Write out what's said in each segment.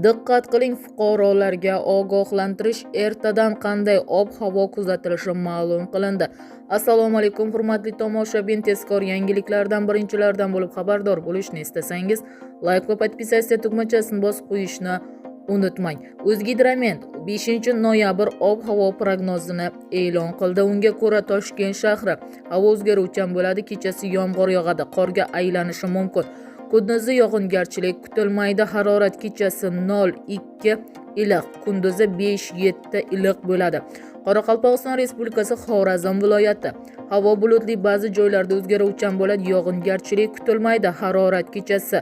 Diqqat qiling, fuqarolarga ogohlantirish: ertadan qanday ob-havo kuzatilishi ma'lum qilindi. Assalomu alaykum hurmatli tomoshabin, tezkor yangiliklardan birinchilardan bo'lib xabardor bo'lishni istasangiz, like va podpisatsiya tugmachasini bosib qo'yishni unutmang. O'zgidromet 5-noyabr ob-havo prognozini e'lon qildi. Unga ko'ra Toshkent shahri havo o'zgaruvchan bo'ladi, kechasi yomg'ir yog'adi, qorga aylanishi mumkin. Kunduzi yog'ingarchilik kutilmaydi. Harorat kechasi 0-2 iliq, kunduzi 5-7 iliq bo'ladi. Qoraqalpog'iston Respublikasi Xorazm viloyati havo bulutli, ba'zi joylarda o'zgaruvchan bo'ladi, yog'ingarchilik kutilmaydi. Harorat kechasi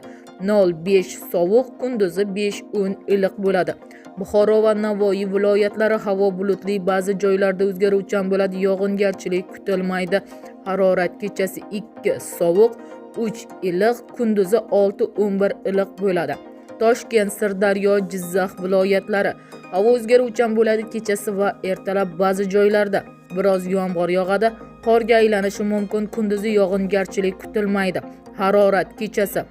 0-5 sovuq, kunduzi 5-10 iliq bo'ladi. Buxoro va Navoiy viloyatlari havo bulutli, ba'zi joylarda o'zgaruvchan bo'ladi, yog'ingarchilik kutilmaydi. Harorat kechasi 2 sovuq, 3 iliq, kunduzi 6-11 iliq bo'ladi. Toshkent, Sirdaryo, Jizzax viloyatlari havo o'zgaruvchan bo'ladi, kechasi va ertalab ba'zi joylarda biroz yomg'ir yog'adi, qorga aylanishi mumkin, kunduzi yog'ingarchilik kutilmaydi. Harorat kechasi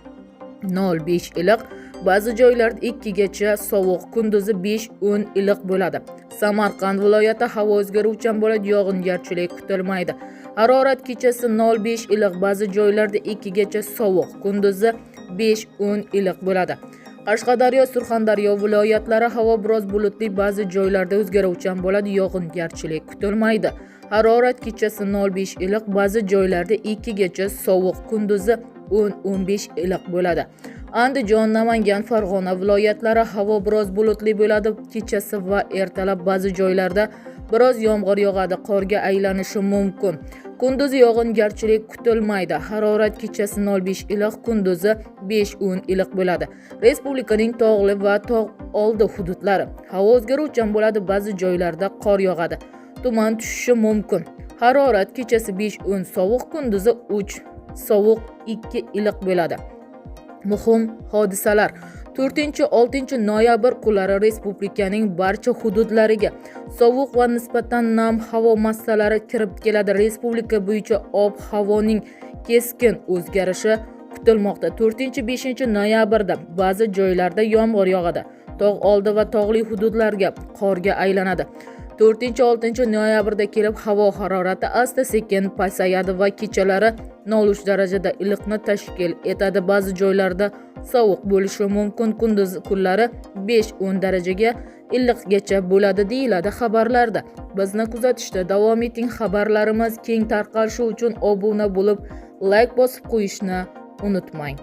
0-5 iliq, ba'zi joylarda 2 gacha sovuq, kunduzi 5-10 iliq bo'ladi. Samarqand viloyati havo o'zgaruvchan bo'ladi, yog'ingarchilik kutilmaydi. Harorat kechasi 0-5 iliq, ba'zi joylarda 2 gacha sovuq, kunduzi 5-10 iliq bo'ladi. Qashqadaryo, Surxondaryo viloyatlari havo biroz bulutli, ba'zi joylarda o'zgaruvchan bo'ladi, yog'ingarchilik kutilmaydi. Harorat kechasi 0-5 iliq, ba'zi joylarda 2 gacha sovuq, kunduzi 10-15 iliq bo'ladi. Andijon, Namangan, Farg'ona viloyatlari havo biroz bulutli bo'ladi, kechasi va ertalab ba'zi joylarda biroz yomg'ir yog'adi, qorga aylanishi mumkin. Kunduzi yog'ingarchilik kutilmaydi. Harorat kechasi 0-5 iliq, kunduzi 5-10 iliq bo'ladi. Respublikaning tog'li va tog' oldi hududlari havo o'zgaruvchan bo'ladi, ba'zi joylarda qor yog'adi, tuman tushishi mumkin. Harorat kechasi 5-10 sovuq, kunduzi 3 sovuq, 2 iliq bo'ladi. Muhim hodisalar: 4-6 noyabr kunlari respublikaning barcha hududlariga sovuq va nisbatan nam havo massalari kirib keladi. Respublika bo'yicha ob-havoning keskin o'zgarishi kutilmoqda. 4-5 noyabrda ba'zi joylarda yomg'ir yog'adi, tog' oldi va tog'li hududlarga qorga aylanadi. 4-6 noyabrda kelib havo harorati asta-sekin pasayadi va kechalari 0 darajada iliqni tashkil etadi. Ba'zi joylarda sovuq bo'lishi mumkin, kunduz kunlari 5-10 darajaga iliqgacha bo'ladi deyiladi xabarlarda. Bizni kuzatishda davom eting. Xabarlarimiz keng tarqalishi uchun obuna bo'lib, like bosib qo'yishni unutmang.